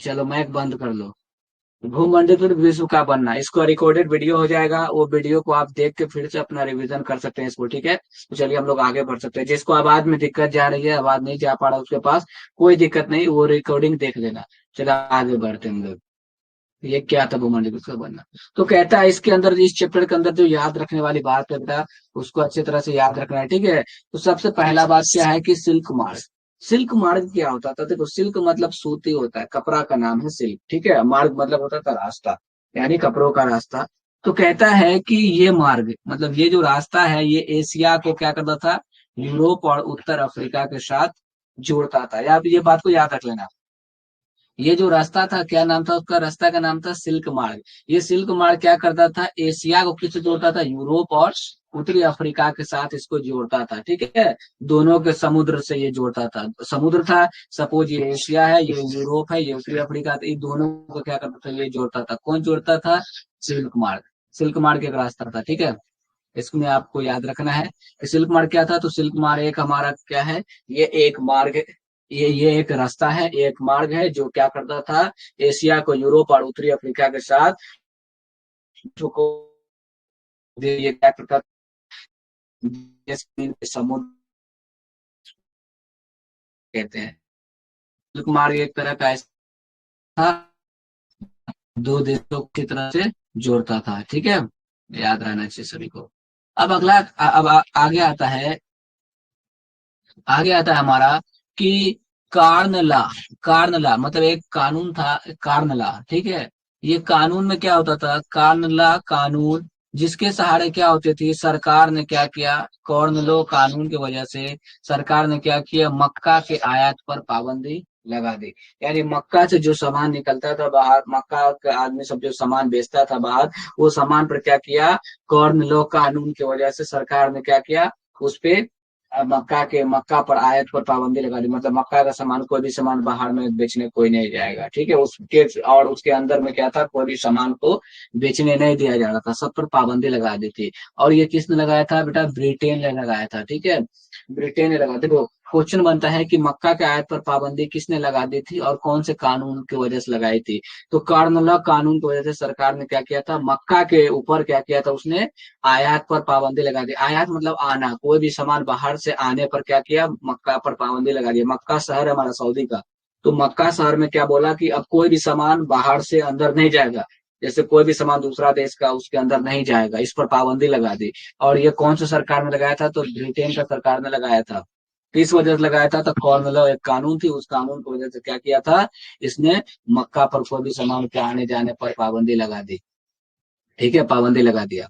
चलो मैक बंद कर लो। भूमंडलीय विश्व का बनना, इसका रिकॉर्डेड वीडियो हो जाएगा, वो वीडियो को आप देख के फिर से अपना रिवीजन कर सकते हैं इसको, ठीक है। तो चलिए हम लोग आगे बढ़ सकते हैं। जिसको आवाज में दिक्कत जा रही है, आवाज नहीं जा पा रहा उसके पास, कोई दिक्कत नहीं, वो रिकॉर्डिंग देख लेना। चलो आगे बढ़ते हैं हम लोग। ये क्या था भूमंडलीय विश्व का बनना। तो कहता है इसके अंदर, इस चैप्टर के अंदर जो याद रखने वाली बात है बेटा, उसको अच्छी तरह से याद रखना है, ठीक है। तो सबसे पहला बात क्या है कि सिल्क मार्ग। सिल्क मार्ग क्या होता था? देखो, सिल्क मतलब सूती होता है, कपड़ा का नाम है सिल्क, ठीक है। मार्ग मतलब होता था रास्ता, यानी कपड़ों का रास्ता। तो कहता है कि ये मार्ग मतलब ये जो रास्ता है, ये एशिया को क्या करता था, यूरोप और उत्तर अफ्रीका के साथ जोड़ता था। या ये बात को याद रख लेना। ये जो रास्ता था, क्या नाम था उसका? रास्ता का नाम था सिल्क मार्ग। ये सिल्क मार्ग क्या करता था? एशिया को किससे जोड़ता था? यूरोप और उत्तरी अफ्रीका के साथ इसको जोड़ता था, ठीक है। दोनों के समुद्र से ये जोड़ता था, समुद्र था। सपोज ये एशिया है, ये यूरोप है, ये उत्तरी अफ्रीका, तो इन दोनों को क्या करता था? ये जोड़ता था। कौन जोड़ता था? सिल्क मार्ग। सिल्क मार्ग एक रास्ता था, ठीक है। इसमें आपको याद रखना है कि सिल्क मार्ग क्या था। तो सिल्क मार्ग एक हमारा क्या है? ये एक मार्ग, ये एक रास्ता है, एक मार्ग है जो क्या करता था? एशिया को यूरोप और उत्तरी अफ्रीका के साथ को ये क्या करता था? समुद्र कहते हैं। सिल्क मार्ग एक तरह का ऐसा था, दो देशों की तरह से जोड़ता था, ठीक है। याद रहना चाहिए सभी को। अब अगला आगे आता है, आगे आता है हमारा कि कार्नला। कार्नला मतलब एक कानून था, कार्नला, ठीक है। ये कानून में क्या होता था? कार्नला कानून, जिसके सहारे क्या होती थी, सरकार ने क्या किया? कॉर्नलो कानून की वजह से सरकार ने क्या किया? मक्का के आयात पर पाबंदी लगा दी। यानी मक्का से जो सामान निकलता था बाहर, मक्का का आदमी सब जो सामान बेचता था बाहर, वो सामान पर क्या किया? कॉर्नलो कानून की वजह से सरकार ने क्या किया? उस पे मक्का पर आयात पर पाबंदी लगा दी। मतलब मक्का का सामान, कोई भी सामान बाहर में बेचने कोई नहीं जाएगा, ठीक है। उसके और उसके अंदर में क्या था? कोई भी सामान को बेचने नहीं दिया जा रहा था, सब पर पाबंदी लगा दी थी। और ये किसने लगाया था बेटा? ब्रिटेन ने लगाया था, ठीक है। ब्रिटेन ने लगा, देखो क्वेश्चन बनता है कि मक्का के आयात पर पाबंदी किसने लगा दी थी और कौन से कानून की वजह से लगाई थी? तो कार्नला कानून की वजह से सरकार ने क्या किया था? मक्का के ऊपर क्या किया था उसने? आयात पर पाबंदी लगा दी। आयात मतलब आना, कोई भी सामान बाहर से आने पर क्या किया? मक्का पर पाबंदी लगा दी। मक्का शहर है हमारा सऊदी का, तो मक्का शहर में क्या बोला कि अब कोई भी सामान बाहर से अंदर नहीं जाएगा। जैसे कोई भी सामान दूसरा देश का उसके अंदर नहीं जाएगा, इस पर पाबंदी लगा दी। और ये कौन सा सरकार ने लगाया था? तो ब्रिटेन का सरकार ने लगाया था। किस वजह से लगाया था? तो कॉर्नलॉ एक कानून थी, उस कानून की वजह से क्या किया था इसने? मक्का पर कोई भी सामान के आने जाने पर पाबंदी लगा दी, ठीक है, पाबंदी लगा दिया।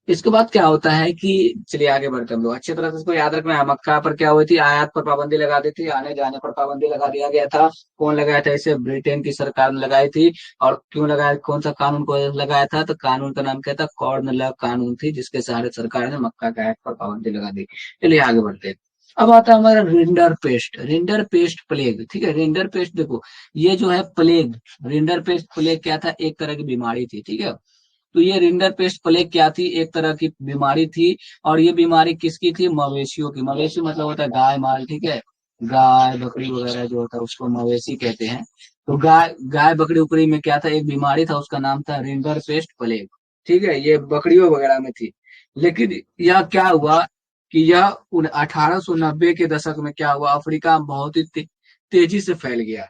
इसके बाद क्या होता है कि चलिए आगे बढ़ते हैं हम लोग। अच्छी तरह से इसको याद रखना है। मक्का पर क्या हुई थी? आयात पर पाबंदी लगा दी थी, आने जाने पर पाबंदी लगा दिया गया था। कौन लगाया था इसे? ब्रिटेन की सरकार ने लगाई थी। और क्यों लगाया? कौन सा कानून को लगाया था? तो कानून का नाम क्या था? कॉर्नलॉ कानून थी, जिसके सहारे सरकार ने मक्का के आयात पर पाबंदी लगा दी। चलिए आगे बढ़ते हैं। अब आता है हमारा rinder paste. Rinder paste plague, ठीक है। रिंडर पेस्ट देखो, ये जो है प्लेग, रिंडर पेस्ट प्लेग क्या था? एक तरह की बीमारी थी, ठीक है। तो ये रिंडर पेस्ट प्लेग क्या थी? एक तरह की बीमारी थी। और ये बीमारी किसकी थी? मवेशियों की। मवेशी मतलब होता है गाय माल, ठीक है। गाय बकरी वगैरह जो होता है उसको मवेशी कहते हैं। तो गाय गाय बकरी उपरी में क्या था? एक बीमारी था, उसका नाम था रिंडर पेस्ट प्लेग, ठीक है। ये बकरियों वगैरह में थी। लेकिन यह क्या हुआ कि यह 1890 के दशक में क्या हुआ? अफ्रीका में बहुत ही तेजी से फैल गया।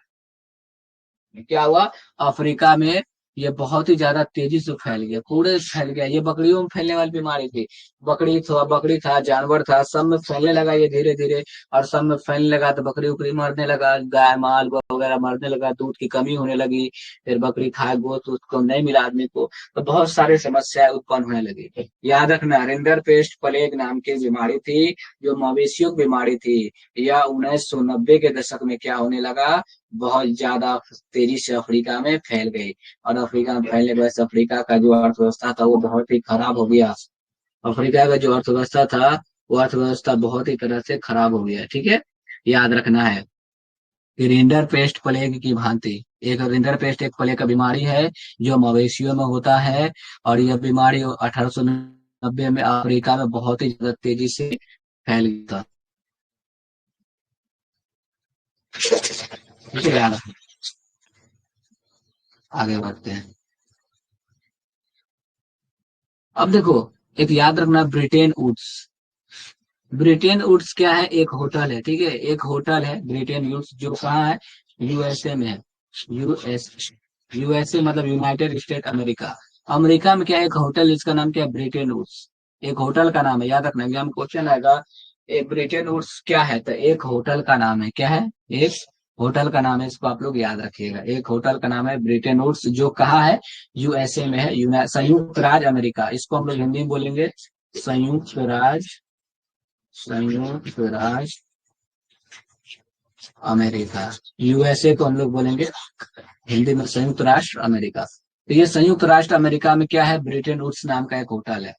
क्या हुआ? अफ्रीका में ये बहुत ही ज्यादा तेजी से फैल गया, पूरे फैल गया। ये बकरियों में फैलने वाली बीमारी थी। बकरी था, जानवर था, सब में फैलने लगा ये धीरे धीरे। और सब में फैलने लगा तो बकरी उकरी मरने लगा, गाय माल वगैरह मरने लगा, दूध की कमी होने लगी। फिर बकरी खाए, गोश्त उसको नहीं मिला आदमी को, तो बहुत सारी समस्याएं उत्पन्न होने लगी। याद रखना, रिंडर पेस्ट प्लेग नाम की बीमारी थी, जो मवेशियों की बीमारी थी। यह 1990 के दशक में क्या होने लगा? बहुत ज्यादा तेजी से अफ्रीका में फैल गई। और अफ्रीका में फैलने की वजह से अफ्रीका का जो अर्थव्यवस्था था वो बहुत ही खराब हो गया। अफ्रीका का जो अर्थव्यवस्था था, वो अर्थव्यवस्था बहुत ही तरह से खराब हो गया, ठीक है। याद रखना है कि रिंडर पेस्ट प्लेग की भांति, एक रिंडर पेस्ट एक प्लेग का बीमारी है जो मवेशियों में होता है। और यह बीमारी 1890 में अफ्रीका में बहुत ही ज्यादा तेजी से फैल गया था, ठीक है यार। आगे बढ़ते हैं। अब देखो, एक याद रखना, ब्रिटेन वुड्स। ब्रिटेन वुड्स क्या है? एक होटल है, ठीक है, एक होटल है ब्रिटेन वुड्स, जो कहाँ है? यूएसए में है। यूएस यूएसए मतलब यूनाइटेड स्टेट अमेरिका। अमेरिका में क्या है? एक होटल, जिसका नाम क्या है? Bretton Woods. एक होटल का नाम है, याद रखना, एग्जाम क्वेश्चन आएगा। एक ब्रिटेन वुड्स क्या है? तो एक होटल का नाम है। क्या है? एक होटल का नाम है, इसको आप लोग याद रखिएगा। एक होटल का नाम है ब्रिटेन वुड्स, जो कहाँ है? यूएसए में है, संयुक्त राज्य अमेरिका। इसको हम लोग हिंदी में बोलेंगे संयुक्त राज्य, संयुक्त राज्य अमेरिका। यूएसए को हम लोग बोलेंगे हिंदी में संयुक्त राष्ट्र अमेरिका। तो ये संयुक्त राष्ट्र अमेरिका में क्या है? ब्रिटेन वुड्स नाम का एक होटल है।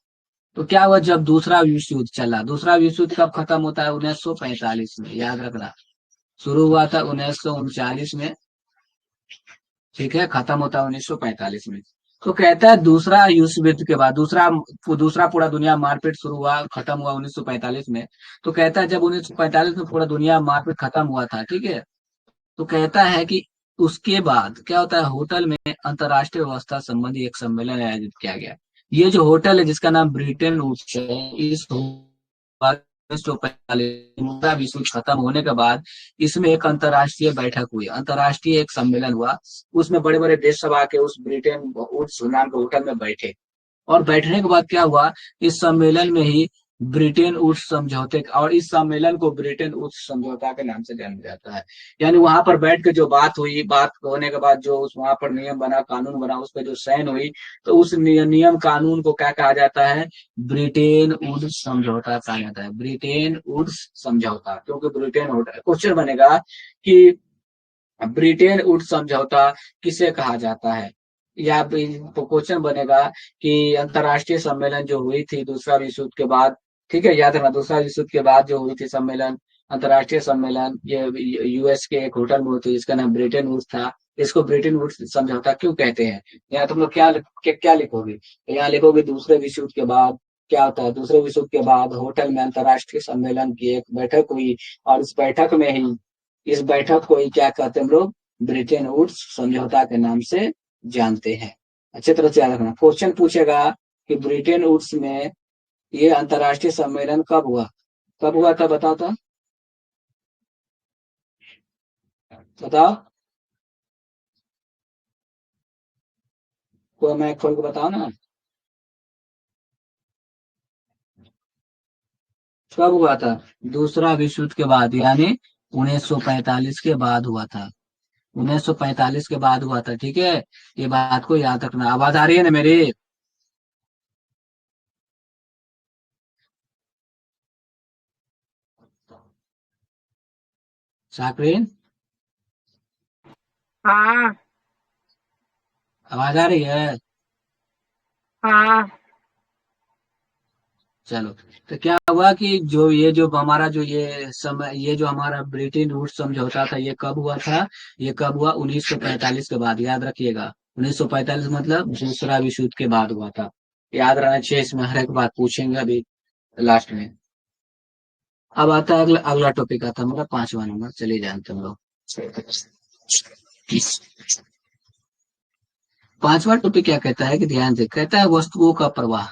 तो क्या हुआ, जब दूसरा विश्व युद्ध चला, दूसरा विश्व युद्ध कब खत्म होता है? 1945 में, याद रखना। शुरू हुआ था 1939 में, ठीक है, खत्म होता है 1945 में। तो कहता है दूसरा विश्व युद्ध के बाद, दूसरा दूसरा पूरा दुनिया मारपीट शुरू हुआ, खत्म हुआ 1945 में। तो कहता है जब 1945 में पूरा दुनिया मारपीट खत्म हुआ था, ठीक है, तो कहता है कि उसके बाद क्या होता है? होटल में अंतर्राष्ट्रीय व्यवस्था संबंधी एक सम्मेलन आयोजित किया गया। ये जो होटल है, जिसका नाम ब्रिटेन वुड्स है, इस 1945 विश्व युद्ध खत्म होने के बाद इसमें एक अंतर्राष्ट्रीय बैठक हुई, अंतर्राष्ट्रीय एक सम्मेलन हुआ। उसमें बड़े बड़े देश सब आके उस ब्रिटेन वुड्स नाम के होटल में बैठे। और बैठने के बाद क्या हुआ? इस सम्मेलन में ही ब्रिटेन वुड्स समझौते, और इस सम्मेलन को ब्रिटेन वुड्स समझौता के नाम से जाना जाता है। यानी वहां पर बैठ के जो बात हुई, बात होने के बाद जो उस वहां पर नियम बना, कानून बना, उस पर जो साइन हुई, तो उस नियम कानून को क्या कहा जाता है? ब्रिटेन वुड्स समझौता कहा जाता है। ब्रिटेन वुड्स समझौता, क्योंकि ब्रिटेन वुड क्वेश्चन बनेगा कि ब्रिटेन वुड्स समझौता किसे कहा जाता है, या क्वेश्चन बनेगा कि अंतरराष्ट्रीय सम्मेलन जो हुई थी दूसरा विश्व युद्ध के बाद, ठीक है, याद रखना, दूसरा विश्व युद्ध के बाद जो हुई थी सम्मेलन, अंतरराष्ट्रीय सम्मेलन, ये यूएस के एक होटल में हुई थी, जिसका नाम ब्रिटेन वुड्स था। इसको ब्रिटेन वुड्स समझौता क्यों कहते हैं? यहाँ तुम लोग क्या लिखोगे? यहाँ लिखोगे दूसरे विश्व युद्ध के बाद क्या होता है? दूसरे विश्व युद्ध के बाद होटल में अंतरराष्ट्रीय सम्मेलन की एक बैठक हुई, और इस बैठक में ही, इस बैठक को ही क्या कहते हैं हम लोग? ब्रिटेन वुड्स समझौता के नाम से जानते हैं। अच्छे तरह से याद रखना, क्वेश्चन पूछेगा कि ब्रिटेन वुड्स में ये अंतरराष्ट्रीय सम्मेलन कब हुआ? कब हुआ था? बताओ तो, बताओ, कोई मैं खोल के बताओ ना। कब हुआ था? दूसरा विश्व युद्ध के बाद, यानी 1945 के बाद हुआ था। 1945 के बाद हुआ था, ठीक है। ये बात को याद रखना। आवाज आ रही है ना मेरी? साकरीन, हाँ। आवाज आ रही है? हाँ। चलो, तो क्या हुआ कि जो ये जो हमारा जो ये समय, ये जो हमारा ब्रिटेन वुड्स समझौता था, ये कब हुआ था? ये कब हुआ? 1945 के बाद, याद रखिएगा। 1945 मतलब दूसरा विश्व युद्ध के बाद हुआ था। याद रहना चाहिए, इसमें हर एक बात पूछेंगे अभी लास्ट में। अब आता है अगला, अगला टॉपिक आता है हमारा 5वां नंबर, चलिए जानते हैं हम लोग। 5वां टॉपिक क्या कहता है? कि ध्यान से कहता है, वस्तुओं का प्रवाह।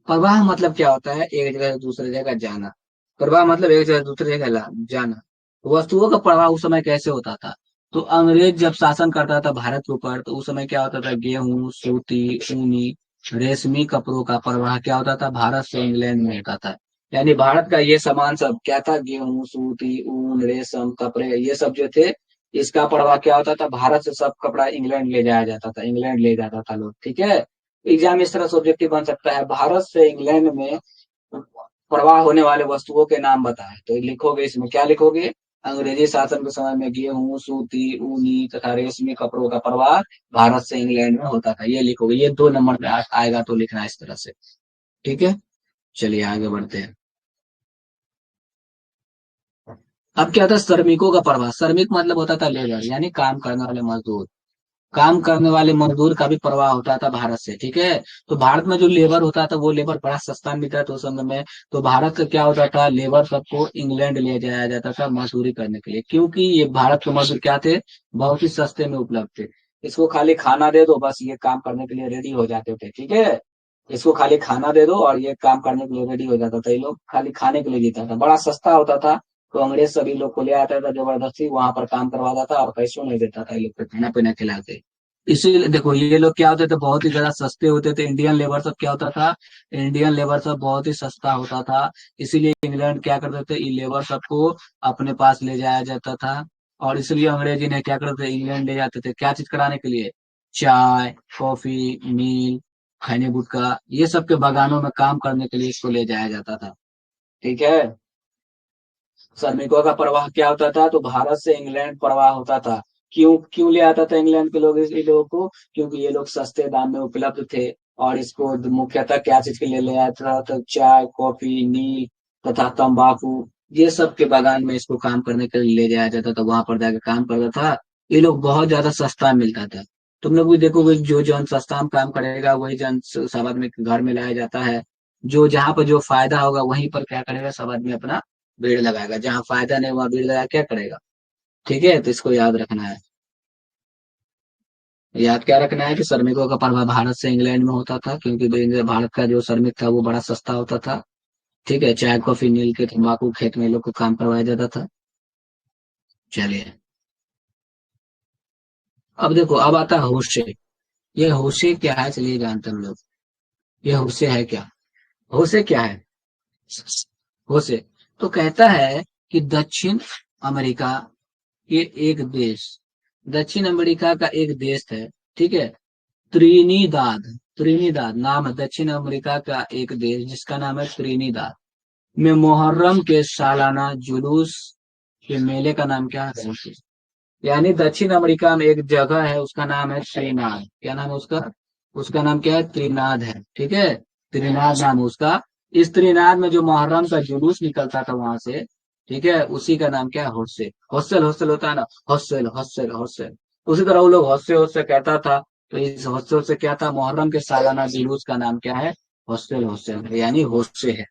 प्रवाह मतलब क्या होता है? एक जगह से दूसरी जगह जाना। प्रवाह मतलब एक जगह से दूसरी जगह जाना। वस्तुओं का प्रवाह उस समय कैसे होता था? तो अंग्रेज जब शासन करता था भारत के ऊपर, तो उस समय क्या होता था? गेहूं, सूती, ऊनी, रेशमी कपड़ों का प्रवाह क्या होता था? भारत से इंग्लैंड में होता था। यानी भारत का ये सामान सब क्या था? गेहूं, सूती, ऊन, रेशम, कपड़े, ये सब जो थे, इसका प्रवाह क्या होता था? भारत से सब कपड़ा इंग्लैंड ले जाया जाता था, इंग्लैंड ले जाता था लोग, ठीक है। एग्जाम इस तरह से ऑब्जेक्टिव बन सकता है, भारत से इंग्लैंड में प्रवाह होने वाले वस्तुओं के नाम बताएं। तो लिखोगे, इसमें क्या लिखोगे? अंग्रेजी शासन के समय में गेहूं, सूती, ऊनी तथा रेशमी कपड़ों का प्रवाह भारत से इंग्लैंड में होता था, ये लिखोगे। ये 2 नंबर पे आएगा, तो लिखना है इस तरह से, ठीक है। चलिए आगे बढ़ते हैं। अब क्या होता है? श्रमिकों का प्रवाह। श्रमिक मतलब होता था लेबर, यानी काम करने वाले मजदूर। काम करने वाले मजदूर का भी प्रवाह होता था भारत से, ठीक है। तो भारत में जो लेबर होता था, वो लेबर बड़ा सस्ता मिलता था उस समय में। तो भारत का क्या होता था? लेबर सबको इंग्लैंड ले जाया जाता था मजदूरी करने के लिए, क्योंकि ये भारत के मजदूर क्या थे? बहुत ही सस्ते में उपलब्ध थे। इसको खाली खाना दे दो, बस ये काम करने के लिए रेडी हो जाते थे, ठीक है। इसको खाली खाना दे दो और ये काम करने के लिए रेडी हो जाता था। ये लोग खाली खाने के लिए जीता था, बड़ा सस्ता होता था। तो अंग्रेज सभी लोग को ले आता था जबरदस्ती, वहां पर काम करवाता था और पैसों नहीं देता था, ये लोग को खाना पीना खिला के। इसीलिए देखो ये लोग क्या होते थे, बहुत ही ज्यादा सस्ते होते थे। इंडियन लेबर सब क्या होता था, इंडियन लेबर सब बहुत ही सस्ता होता था। इसीलिए इंग्लैंड क्या करते थे, इन लेबर सबको अपने पास ले जाया जाता था। और इसलिए अंग्रेज इन्हें क्या करते थे, इंग्लैंड ले जाते थे, क्या चीज कराने के लिए, चाय, कॉफी, मील, खैनी गुटखा, ये सब के बागानों में काम करने के लिए इसको ले जाया जाता था, ठीक है। श्रमिकों का प्रवाह क्या होता था, तो भारत से इंग्लैंड प्रवाह होता था। क्यों क्यों ले आता था इंग्लैंड के लोग इन लोगों को, क्योंकि ये लोग सस्ते दाम में उपलब्ध थे। और इसको मुख्यतः क्या चीज के लिए ले आया था, तो चाय, कॉफी, नील तथा तंबाकू, ये सब के बागान में इसको काम करने के लिए ले जाया जाता था, वहां पर जाकर काम करता था। ये लोग बहुत ज्यादा सस्ता मिलता था। तुम लोग भी देखोगे, जो जन सस्ता में काम करेगा वही जन सब आदमी के घर में लाया जाता है। जो जहाँ पर जो फायदा होगा वहीं पर क्या करेगा, सब आदमी अपना भीड़ लगाएगा। जहां फायदा नहीं वहां भीड़ लगा क्या करेगा, ठीक है। तो इसको याद रखना है। याद क्या रखना है कि श्रमिकों का प्रभाव भारत से इंग्लैंड में होता था, क्योंकि भारत का जो श्रमिक था वो बड़ा सस्ता होता था, ठीक है। चाय, कॉफी, नील के, तंबाकू खेत में लोग को काम करवाया जाता था। चलिए, अब देखो, अब आता है होशे। ये होशे क्या है, चलिए जानते हैं हम लोग। ये होशे है क्या, होशे क्या है, होशे तो कहता है कि दक्षिण अमेरिका के एक देश, दक्षिण अमेरिका का एक देश है, ठीक है, त्रिनिदाद। त्रिनिदाद नाम है दक्षिण अमेरिका का एक देश जिसका नाम है त्रिनिदाद, में मुहर्रम के सालाना जुलूस के मेले का नाम क्या है, यानी दक्षिण अमेरिका में एक जगह है, उसका नाम है त्रिनाद। क्या नाम है उसका, उसका नाम क्या है, त्रिनाद है, ठीक है। त्रिनाद नाम है उसका। इस त्रिनाद में जो मुहर्रम का जुलूस निकलता था वहां से, ठीक है, उसी का नाम क्या है, होस्से। होस्सेल, होस्सेल होता है ना, होस्सेल, होस्सेल, होस्सेल। उसी तरह वो लोग होस्से होस्से कहता था। तो इस होस्सेल से क्या था, मुहर्रम के सालाना जुलूस का नाम क्या है, होस्सेल, होस्सेल यानी होस्से है।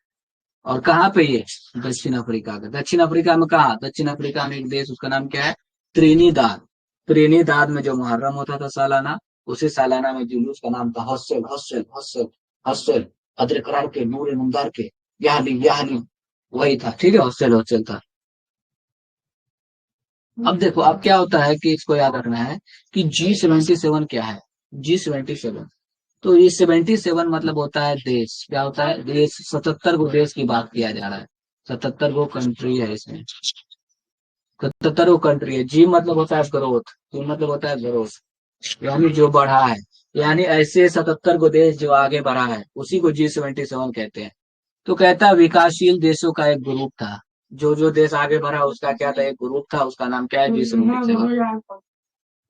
और कहाँ पे ये, दक्षिण अफ्रीका का, दक्षिण अफ्रीका में कहा, दक्षिण अफ्रीका में एक देश, उसका नाम क्या है, त्रिनिदाद। त्रिनिदाद में जो मुहर्रम होता था सालाना, उसी सालाना में जुलूस का नाम था हौसल, हौसल, हौसल, हौसल, अदर करार के, नूर नमदार के, याहली, वही था, ठीक है, हौसल, हौसल था। अब देखो, अब क्या होता है कि इसको याद रखना है कि G77 क्या है, G77। तो ये 77 मतलब होता है देश, क्या होता है, देश, 77 गो देश की बात किया जा रहा है। 77 गो कंट्री है इसमें, 77 गो कंट्री है। जी मतलब होता है ग्रोथ, जी मतलब होता है ग्रोथ, यानी जो बढ़ा है। यानी ऐसे 77 गो देश जो आगे बढ़ा है उसी को G77 कहते हैं। तो कहता है विकासशील देशों का एक ग्रुप था, जो जो देश आगे बढ़ा उसका क्या था, एक ग्रुप था, उसका नाम क्या है, G77।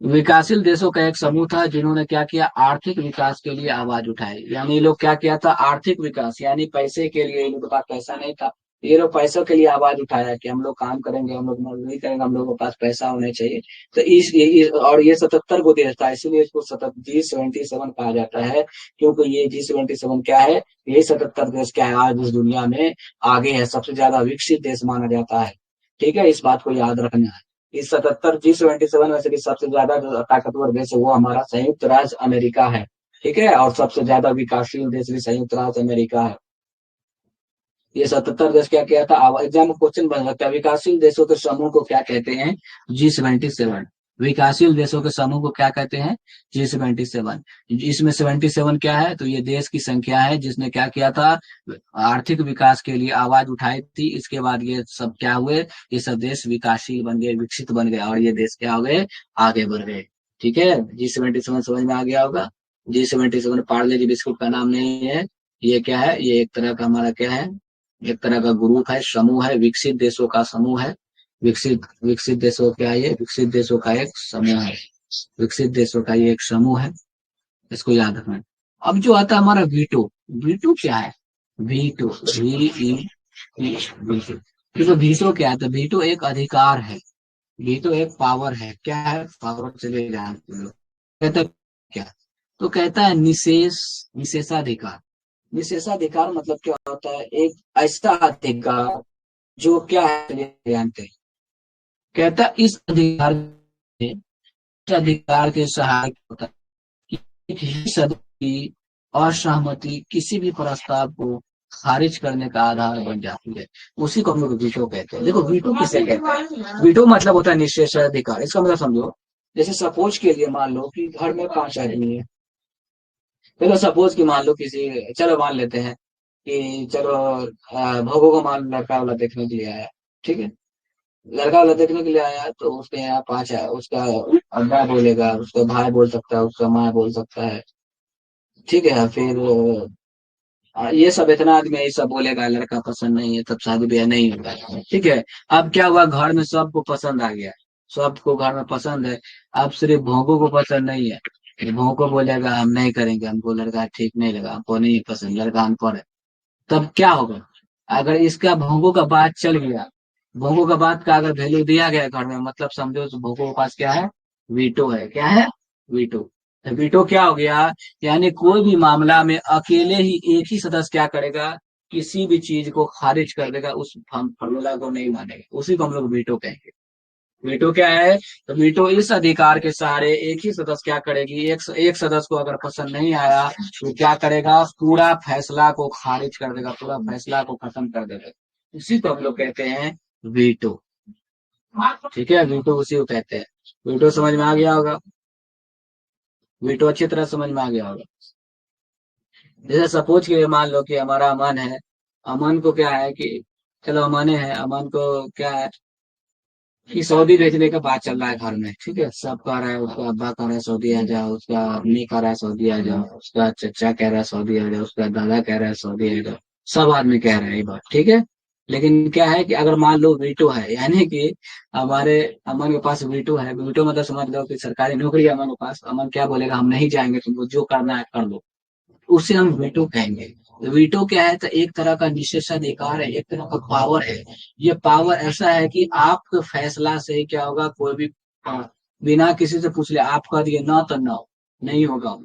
विकासशील देशों का एक समूह था जिन्होंने क्या किया, आर्थिक विकास के लिए आवाज उठाई। यानी ये लोग क्या किया था, आर्थिक विकास, यानी पैसे के लिए, इन लोगों के पास पैसा नहीं था, ये लोग पैसों के लिए आवाज उठाया कि हम लोग काम करेंगे, हम लोग मजदूरी करेंगे, हम लोग के पास पैसा होना चाहिए। तो और ये 77 को देश था, इसीलिए इसको G77 कहा जाता है। क्योंकि ये G77 क्या है, ये 77 देश क्या है, आज इस दुनिया में आगे है, सबसे ज्यादा विकसित देश माना जाता है, ठीक है। इस बात को याद रखना है। इस 77 G77 में से भी सबसे ज्यादा जो ताकतवर देश है वो हमारा संयुक्त राज्य अमेरिका है, ठीक है। और सबसे ज्यादा विकासशील देश भी संयुक्त राज्य अमेरिका है। ये 77 देश क्या किया था, एग्जाम में क्वेश्चन बन सकता है, विकासशील देशों के समूह को क्या कहते हैं, G77। विकासशील देशों के समूह को क्या कहते हैं, G77। इसमें 77 क्या है, तो ये देश की संख्या है जिसने क्या किया था, आर्थिक विकास के लिए आवाज उठाई थी। इसके बाद ये सब क्या हुए, ये सब देश विकासशील बन गए, विकसित बन गए, और ये देश क्या हो गए, आगे बढ़ गए, ठीक है। G77 समझ में आ गया होगा। G77 पार्ले जी बिस्कुट का नाम नहीं है, ये क्या है, ये एक तरह का हमारा क्या है, एक तरह का ग्रुप है, समूह है, विकसित देशों का समूह है। विकसित विकसित देशों क्या है, ये विकसित देशों का एक समूह है, विकसित देशों का ये एक समूह है, इसको याद रखना है। अब जो आता है हमारा वीटो, वीटो क्या है, वीटो, वीटो, देखो वीटो क्या है, तो वीटो एक अधिकार है, वीटो एक पावर है, क्या है, पावर, चले जानते हो। कहता है क्या, तो कहता है निशेषाधिकार। निशेषाधिकार मतलब क्या होता है, एक ऐसा अधिकार जो क्या है, चलिए जानते हैं। कहता है इस अधिकार अधिकार के सहायक होता है कि एक ही सदस्य की असहमति किसी भी प्रस्ताव को खारिज करने का आधार बन जाती है, उसी को हम लोग वीटो कहते हैं। देखो वीटो किसे कहते हैं? वीटो मतलब होता है निषेधाधिकार। इसका मतलब समझो, जैसे सपोज के लिए मान लो कि घर में 5 आदमी है। देखो सपोज कि मान लो किसी, चलो मान लेते हैं कि चलो भोगो को मान लो लड़का वाला देखने के लिए आया, ठीक है। लड़का वाला देखने के लिए आया तो उसके यहाँ 5 है, उसका अब्बा बोलेगा, उसका भाई बोल सकता है, उसका माँ बोल सकता है, ठीक है। फिर ये सब इतना आदमी यही सब बोलेगा, लड़का पसंद नहीं है, तब शादी ब्याह नहीं होगा, ठीक है। अब क्या हुआ, घर में सबको पसंद आ गया, सबको घर में पसंद है। अब सिर्फ भोंको को पसंद नहीं है, भोंको बोलेगा हम नहीं करेंगे, हमको लड़का ठीक नहीं लगा, हमको नहीं पसंद, लड़का अनपढ़ है। तब क्या होगा, अगर इसका भोंको का बात चल गया, भोंको का बात का अगर वैल्यू दिया गया घर में, मतलब समझो भोंको के पास क्या है, वीटो है। क्या है? वीटो। तो वीटो क्या हो गया, यानी कोई भी मामला में अकेले ही एक ही सदस्य क्या करेगा, किसी भी चीज को खारिज कर देगा, उस फॉर्मूला को नहीं मानेगा, उसी को हम लोग वीटो कहेंगे। वीटो क्या है? तो वीटो इस अधिकार के सहारे एक ही सदस्य क्या करेगी, एक सदस्य को अगर पसंद नहीं आया तो क्या करेगा, पूरा फैसला को खारिज कर देगा, पूरा फैसला को खत्म कर देगा। उसी को हम लोग कहते हैं वीटो। ठीक है, वीटो उसी को कहते हैं। वीटो समझ में आ गया होगा? वीटो अच्छी तरह समझ में आ गया होगा। जैसे सपोज के मान लो कि हमारा अमन है, अमन को क्या है कि, चलो अमन है, अमन को क्या है कि सऊदी भेजने का बात चल रहा है घर में, ठीक है। सब कह रहा है, उसका अब्बा कह रहा है सऊदी आ जाओ, उसका अम्मी कह रहा है सऊदी आ जाओ, उसका चचा कह रहा है सऊदी आ जाओ, उसका दादा कह रहा है सऊदी आ जाओ, सब आदमी कह रहे हैं ये बात, ठीक है। लेकिन क्या है कि अगर मान लो वीटो है, यानी कि हमारे अमन के पास वीटो है, वीटो मतलब समझ लो कि सरकारी नौकरी है अमन के पास, अमन क्या बोलेगा, हम नहीं जाएंगे, तुमको जो करना है कर लो, उसे हम वीटो कहेंगे। तो वीटो क्या है, तो एक तरह का निषेधाधिकार है, एक तरह का पावर है। ये पावर ऐसा है कि आपके फैसला से ही क्या होगा, कोई भी बिना किसी से पूछ ले आप कह दिए ना तो ना, नहीं होगा,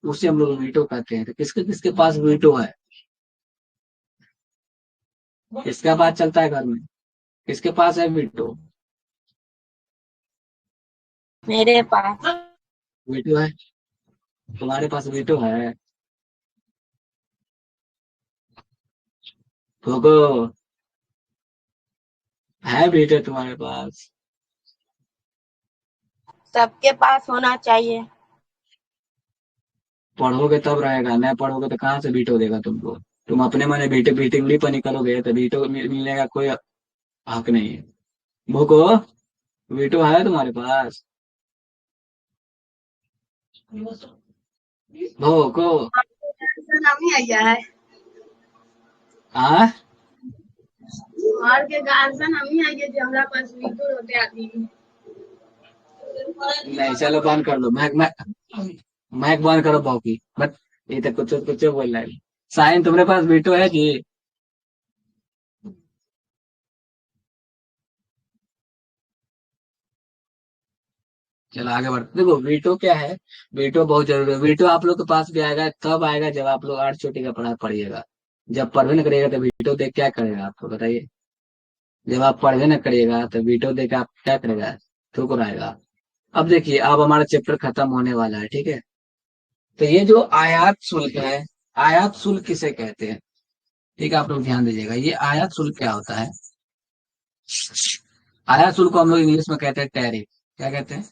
उसे हम लोग वीटो कहते हैं। तो किसके किसके पास वीटो है? किसका बात चलता है घर में, किसके पास है वीटो? मेरे पास। वीटो है? तुम्हारे पास वीटो है? भोगो, है वीटो तुम्हारे पास? सबके पास होना चाहिए। पढ़ोगे तब रहेगा, नहीं पढ़ोगे तो कहाँ से वीटो देगा तुमको? तुम अपने मने बीटे बीटिंगली पर निकलोगे तो वीटो मिलने का कोई हक नहीं है। भूको, वीटो है तुम्हारे पास? भूको। नहीं आया है। हाँ, और के गार्जियन हम ही आइए जो हमरा पास वीटो होते आती है। नहीं चलो बंद कर लो, मैक बंद करो भौकी बट, ये तो कुछ कुछ बोल रहा है। साइन तुम्हारे पास वीटो है जी? चलो आगे बढ़ते, देखो वीटो क्या है, वीटो बहुत जरूरी है। वीटो आप लोग के पास भी आएगा, तब आएगा जब आप लोग 8 चोटी का पढ़ा पढ़िएगा। जब पढ़वे न करिएगा तो वीटो देख क्या करेगा आपको बताइए? जब आप पढ़वे न करिएगा तो वीटो देख आप क्या करेगा, ठुकर आएगा। अब देखिए, अब हमारा चैप्टर खत्म होने वाला है, ठीक है। तो ये जो आयात शुल्क है, आयात शुल्क किसे कहते हैं? ठीक है, आप लोग ध्यान दीजिएगा, ये आयात शुल्क क्या होता है? आयात शुल्क को हम लोग इंग्लिश में कहते हैं टैरिफ। क्या कहते हैं?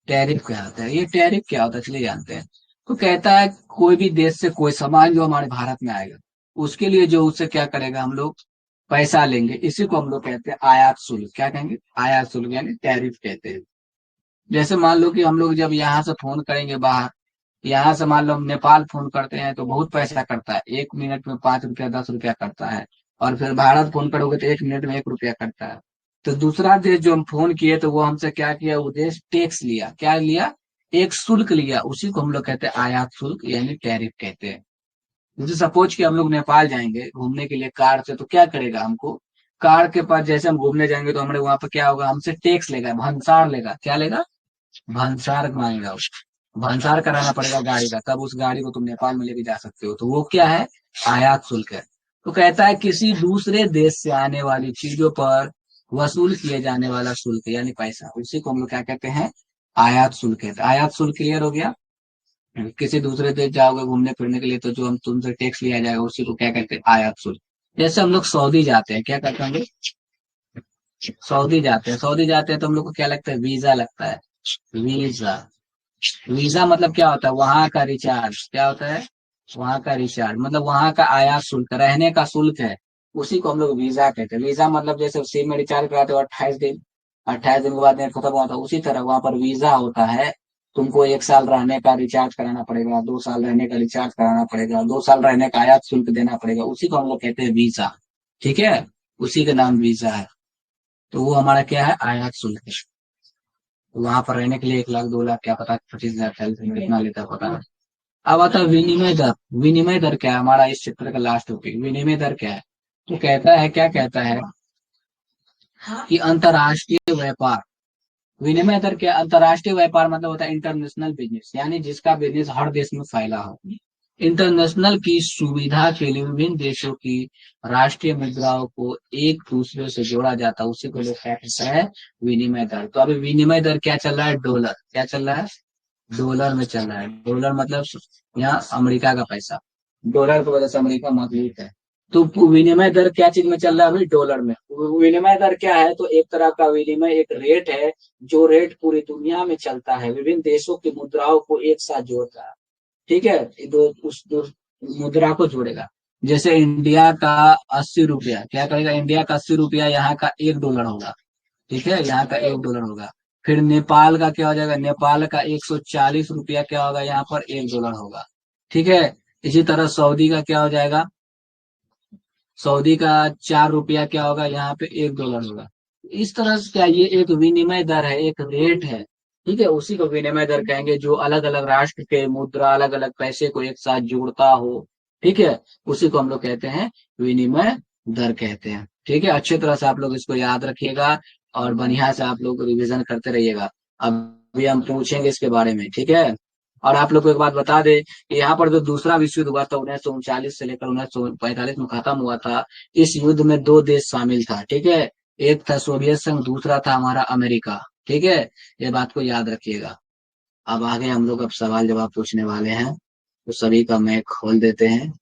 टैरिफ क्या होता है? ये टैरिफ क्या होता है चलिए जानते हैं। तो कहता है कोई भी देश से कोई सामान जो हमारे भारत में आएगा, उसके लिए जो उससे क्या करेगा, हम लोग पैसा लेंगे, इसी को हम लोग कहते हैं आयात शुल्क। क्या कहेंगे? आयात शुल्क यानी टैरिफ कहते हैं। जैसे मान लो कि हम लोग जब यहाँ से फोन करेंगे बाहर, यहाँ से मान लो हम नेपाल फोन करते हैं तो बहुत पैसा करता है, 1 मिनट में 5 रुपया 10 रुपया करता है। और फिर भारत फोन करोगे तो 1 मिनट में 1 रुपया करता है। तो दूसरा देश जो हम फोन किए तो वो हमसे क्या किया, वो देश टैक्स लिया, क्या लिया, एक शुल्क लिया, उसी को हम लोग कहते हैं आयात शुल्क यानी टैरिफ कहते हैं। जैसे सपोज कि हम लोग नेपाल जाएंगे घूमने के लिए कार से, तो क्या करेगा हमको, कार के पास जैसे हम घूमने जाएंगे तो हमारे वहां पर क्या होगा, हमसे टैक्स लेगा, भंसार लेगा, क्या लेगा, भंसार मांगेगा, भंसार कराना पड़ेगा गाड़ी का, तब उस गाड़ी को तुम नेपाल में लेके जा सकते हो, तो वो क्या है, आयात शुल्क है। तो कहता है किसी दूसरे देश से आने वाली चीजों पर वसूल किए जाने वाला शुल्क यानी पैसा, उसी को हम लोग क्या कहते हैं, आयात शुल्क कहते हैं। आयात शुल्क क्लियर हो गया। किसी दूसरे देश जाओगे घूमने फिरने के लिए तो जो हम तुमसे टैक्स लिया जाएगा उसी को क्या कहते हैं, आयात शुल्क। जैसे हम लोग सऊदी जाते हैं, क्या करते हैं हम लोग, सऊदी जाते हैं, सऊदी जाते हैं तो हम लोग को क्या लगता है, वीजा लगता है। वीजा, वीजा मतलब क्या होता है, वहां का रिचार्ज, क्या होता है, वहां का रिचार्ज मतलब वहां का आयात शुल्क, रहने का शुल्क है, उसी को हम लोग वीजा कहते हैं। वीजा मतलब जैसे सिम में रिचार्ज कराते हो 28 दिन, 28 दिन के बाद नेट खत्म होता है, उसी तरह वहां पर वीजा होता है। तुमको 1 साल रहने का रिचार्ज कराना पड़ेगा, 2 साल रहने का रिचार्ज कराना पड़ेगा, 2 साल रहने का आयात शुल्क देना पड़ेगा, उसी को हम लोग कहते हैं वीजा। ठीक है, उसी का नाम वीजा है। तो वो हमारा क्या है, आयात शुल्क है। वहां पर रहने के लिए 1 लाख 2 लाख क्या पता 25,000 40,000 कितना लेता है पता नहीं। अब आता है विनिमय दर। विनिमय दर क्या है, हमारा इस चित्र का लास्ट टॉपिक, विनिमय दर क्या है। तो कहता है, क्या कहता है कि अंतरराष्ट्रीय व्यापार, विनिमय दर क्या, अंतरराष्ट्रीय व्यापार मतलब होता है इंटरनेशनल बिजनेस, यानी जिसका बिजनेस हर देश में फैला हो। इंटरनेशनल की सुविधा के लिए विभिन्न देशों की राष्ट्रीय मुद्राओं को एक दूसरे से जोड़ा जाता है, उसी को लोग क्या कहते हैं, विनिमय दर। तो अभी विनिमय दर क्या चल रहा है, डॉलर, क्या चल रहा है, डॉलर में चल रहा है। डॉलर मतलब यहाँ अमेरिका का पैसा, डॉलर की वजह से अमेरिका मजबूत है। तो विनिमय दर क्या चीज में चल रहा है अभी, डॉलर में। विनिमय दर क्या है, तो एक तरह का विनिमय, एक रेट है, जो रेट पूरी दुनिया में चलता है, विभिन्न देशों की मुद्राओं को एक साथ जोड़ता है। ठीक है, दो मुद्रा को जोड़ेगा। जैसे इंडिया का 80 रुपया क्या करेगा, इंडिया का 80 रुपया यहाँ का $1 होगा। ठीक है, यहाँ का $1 होगा। फिर नेपाल का क्या हो जाएगा, नेपाल का 140 रुपया क्या होगा, यहाँ पर $1 होगा। ठीक है, इसी तरह सऊदी का क्या हो जाएगा, सऊदी का 4 रुपया क्या होगा, यहाँ पे $1 होगा। इस तरह से क्या, ये एक विनिमय दर है, एक रेट है। ठीक है, उसी को विनिमय दर कहेंगे, जो अलग अलग राष्ट्र के मुद्रा, अलग अलग पैसे को एक साथ जोड़ता हो। ठीक है, उसी को हम लोग कहते हैं विनिमय दर कहते हैं। ठीक है, अच्छी तरह से आप लोग इसको याद रखिएगा और बढ़िया से आप लोग रिवीजन करते रहिएगा। अभी हम पूछेंगे इसके बारे में। ठीक है, और आप लोग को एक बात बता दे, यहाँ पर जो दूसरा विश्व युद्ध हुआ था 1939 से लेकर 1945 में खत्म हुआ था, इस युद्ध में 2 देश शामिल था। ठीक है, एक था सोवियत संघ, दूसरा था हमारा अमेरिका। ठीक है, ये बात को याद रखिएगा। अब आगे हम लोग अब सवाल जवाब पूछने वाले हैं, तो सभी का मैं खोल देते हैं।